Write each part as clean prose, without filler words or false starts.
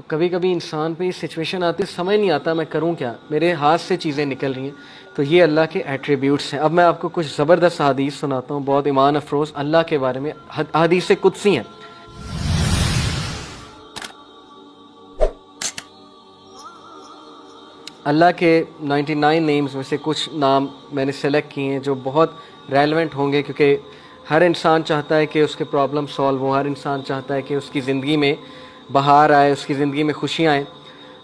تو کبھی کبھی انسان پہ یہ سچویشن آتی ہے سمجھ نہیں آتا میں کروں کیا، میرے ہاتھ سے چیزیں نکل رہی ہیں. تو یہ اللہ کے ایٹریبیوٹس ہیں. اب میں آپ کو کچھ زبردست حدیث سناتا ہوں، بہت ایمان افروز اللہ کے بارے میں حدیث قدسی ہیں. اللہ کے 99 نیمز میں سے کچھ نام میں نے سلیکٹ کیے ہیں جو بہت ریلیونٹ ہوں گے، کیونکہ ہر انسان چاہتا ہے کہ اس کے پرابلم سالو ہوں، ہر انسان چاہتا ہے کہ اس کی زندگی میں بہار آئے، اس کی زندگی میں خوشیاں آئیں.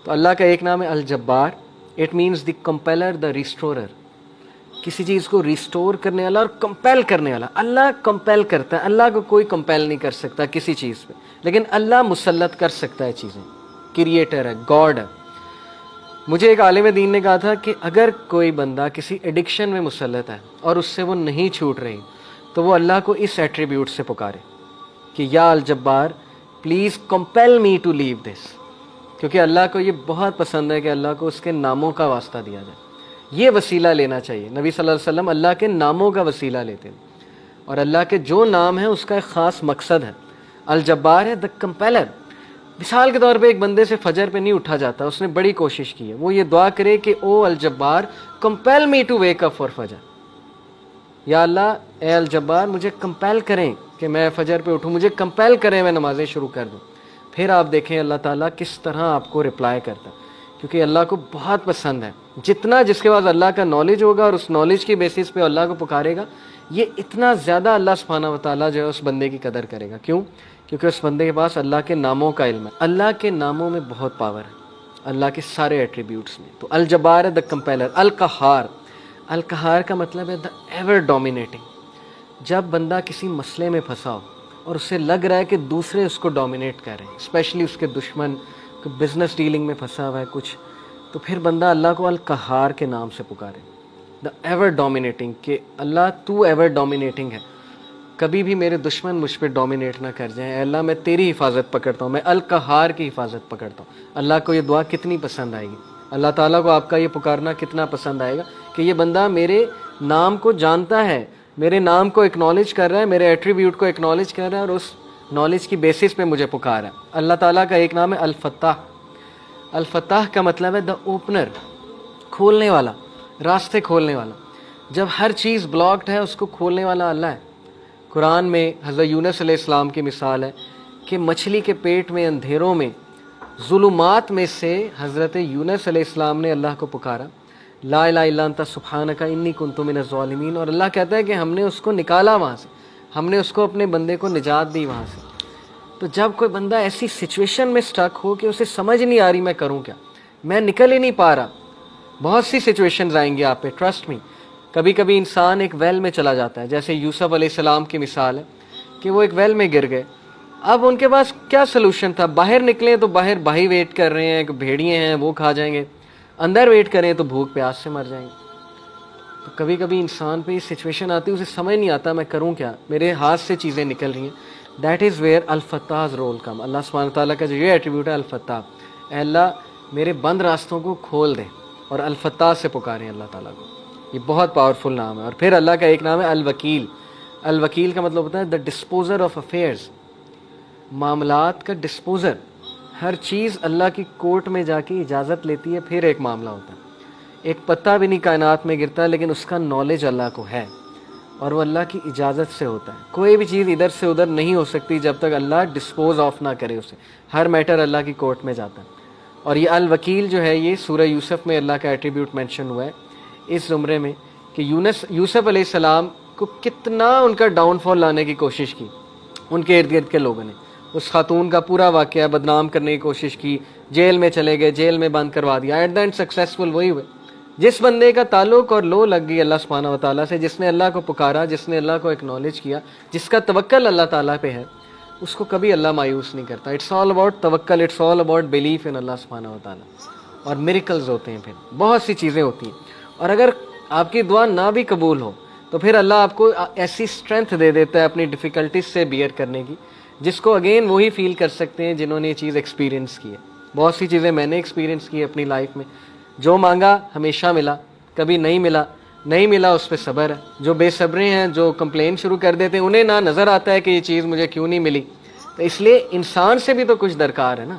تو اللہ کا ایک نام ہے الجبار. اٹ مینز دی کمپیلر، دا ریسٹورر. کسی چیز کو ریسٹور کرنے والا اور کمپیل کرنے والا. اللہ کمپیل کرتا ہے، اللہ کو کوئی کمپیل نہیں کر سکتا کسی چیز پہ، لیکن اللہ مسلط کر سکتا ہے چیزیں. کریٹر ہے، گاڈ ہے. مجھے ایک عالم دین نے کہا تھا کہ اگر کوئی بندہ کسی ایڈکشن میں مسلط ہے اور اس سے وہ نہیں چھوٹ رہی، تو وہ اللہ کو اس ایٹریبیوٹ سے پکارے کہ یا الجبار پلیز کمپیل می ٹو لیو دس. کیونکہ اللہ کو یہ بہت پسند ہے کہ اللہ کو اس کے ناموں کا واسطہ دیا جائے. یہ وسیلہ لینا چاہیے. نبی صلی اللہ علیہ وسلم اللہ کے ناموں کا وسیلہ لیتے ہیں، اور اللہ کے جو نام ہیں اس کا ایک خاص مقصد ہے. الجبار ہے دا کمپیلر. مثال کے طور پہ ایک بندے سے فجر پہ نہیں اٹھا جاتا، اس نے بڑی کوشش کی ہے، وہ یہ دعا کرے کہ او الجبار compel me to wake up for فجر. یا اللہ اے الجبار مجھے کمپیل کریں کہ میں فجر پہ اٹھوں، مجھے کمپیل کریں میں نمازیں شروع کر دوں. پھر آپ دیکھیں اللہ تعالیٰ کس طرح آپ کو رپلائی کرتا ہے، کیونکہ اللہ کو بہت پسند ہے. جتنا جس کے پاس اللہ کا نالج ہوگا اور اس نالج کی بیسس پہ اللہ کو پکارے گا، یہ اتنا زیادہ اللہ سبحانہ و تعالیٰ جو ہے اس بندے کی قدر کرے گا. کیوں؟ کیونکہ اس بندے کے پاس اللہ کے ناموں کا علم ہے. اللہ کے ناموں میں بہت پاور ہے، اللہ کے سارے ایٹریبیوٹس میں. تو الجبار ہے دا کمپیلر. القہار. القہار کا مطلب ہے دا ایور ڈومینیٹنگ. جب بندہ کسی مسئلے میں پھنسا ہو اور اسے لگ رہا ہے کہ دوسرے اس کو ڈومینیٹ کر رہے ہیں، اسپیشلی اس کے دشمن، بزنس ڈیلنگ میں پھنسا ہوا ہے کچھ، تو پھر بندہ اللہ کو القہار کے نام سے پکارے، دا ایور ڈومینیٹنگ، کہ اللہ تو ایور ڈومینیٹنگ ہے، کبھی بھی میرے دشمن مجھ پہ ڈومینیٹ نہ کر جائیں. اے اللہ میں تیری حفاظت پکڑتا ہوں، میں القہار کی حفاظت پکڑتا ہوں. اللہ کو یہ دعا کتنی پسند آئے گی، اللہ تعالیٰ کو آپ کا یہ پکارنا کتنا پسند آئے گا کہ یہ بندہ میرے نام کو جانتا ہے، میرے نام کو اکنالج کر رہا ہے، میرے ایٹریبیوٹ کو اکنالج کر رہا ہے، اور اس نالج کی بیسس پہ مجھے پکار ہے. اللہ تعالیٰ کا ایک نام ہے الفتاح. الفتاح کا مطلب ہے دا اوپنر، کھولنے والا، راستے کھولنے والا. جب ہر چیز بلاکڈ ہے اس کو کھولنے والا اللہ ہے. قرآن میں حضرت یونس علیہ السلام کی مثال ہے کہ مچھلی کے پیٹ میں اندھیروں میں ظلمات میں سے حضرت یونس علیہ السلام نے اللہ کو پکارا، لا الہ الا انت سبحانک انی کنت من الظالمین، اور اللہ کہتا ہے کہ ہم نے اس کو نکالا وہاں سے، ہم نے اس کو اپنے بندے کو نجات دی وہاں سے. تو جب کوئی بندہ ایسی سچویشن میں سٹک ہو کہ اسے سمجھ نہیں آ رہی میں کروں کیا، میں نکل ہی نہیں پا رہا، بہت سی سچویشنز آئیں گی آپ پہ، ٹرسٹ می. کبھی کبھی انسان ایک ویل میں چلا جاتا ہے، جیسے یوسف علیہ السلام کی مثال ہے کہ وہ ایک ویل میں گر گئے. اب ان کے پاس کیا سلوشن تھا؟ باہر نکلیں تو باہر بھائی ویٹ کر رہے ہیں، بھیڑیے ہیں وہ کھا جائیں گے، اندر ویٹ کریں تو بھوک پیاس سے مر جائیں گے. تو کبھی کبھی انسان پہ یہ سچویشن آتی ہے، اسے سمجھ نہیں آتا میں کروں کیا، میرے ہاتھ سے چیزیں نکل رہی ہیں. دیٹ از ویئر الفتاح's رول کم. اللہ سبحانہ تعالیٰ کا جو یہ ایٹریبیوٹ ہے الفتاح، اے اللہ میرے بند راستوں کو کھول دے، اور الفتاح سے پکاریں اللہ تعالیٰ کو. یہ بہت پاورفل نام ہے. اور پھر اللہ کا ایک نام ہے الوکیل. الوکیل کا مطلب ہوتا ہے دا ڈسپوزر آف افیئرز، معاملات کا ڈسپوزر. ہر چیز اللہ کی کورٹ میں جا کے اجازت لیتی ہے پھر ایک معاملہ ہوتا ہے. ایک پتا بھی نہیں کائنات میں گرتا لیکن اس کا نالج اللہ کو ہے، اور وہ اللہ کی اجازت سے ہوتا ہے. کوئی بھی چیز ادھر سے ادھر نہیں ہو سکتی جب تک اللہ ڈسپوز آف نہ کرے اسے. ہر میٹر اللہ کی کورٹ میں جاتا ہے. اور یہ الوکیل جو ہے یہ سورہ یوسف میں اللہ کا ایٹریبیوٹ مینشن ہوا ہے اس زمرے میں، کہ یوسف علیہ السلام کو کتنا ان کا ڈاؤن فال لانے کی کوشش کی ان کے ارد گرد کے لوگوں نے. اس خاتون کا پورا واقعہ بدنام کرنے کی کوشش کی، جیل میں چلے گئے، جیل میں بند کروا دیا. ایٹ دا اینڈ سکسیسفل وہی ہوئے جس بندے کا تعلق اور لو لگ گئی اللہ سبحانہ و تعالیٰ سے، جس نے اللہ کو پکارا، جس نے اللہ کو اکنالج کیا، جس کا توکل اللہ تعالیٰ پہ ہے، اس کو کبھی اللہ مایوس نہیں کرتا. اٹس آل اباؤٹ توکل، it's all about belief in اللہ سبحانہ و تعالیٰ. اور میریکلز ہوتے ہیں، پھر بہت سی چیزیں ہوتی ہیں. اور اگر آپ کی دعا نہ بھی قبول ہو تو پھر اللہ آپ کو ایسی اسٹرینتھ دے دیتا ہے اپنی ڈیفیکلٹیز سے بیئر کرنے کی، جس کو اگین وہی فیل کر سکتے ہیں جنہوں نے یہ چیز ایکسپیرینس کی ہے. بہت سی چیزیں میں نے ایکسپیرینس کی اپنی لائف میں. جو مانگا ہمیشہ ملا، کبھی نہیں ملا اس پہ صبر ہے. جو بے صبریں ہیں، جو کمپلین شروع کر دیتے ہیں، انہیں نہ نظر آتا ہے کہ یہ چیز مجھے کیوں نہیں ملی. تو اس لیے انسان سے بھی تو کچھ درکار ہے نا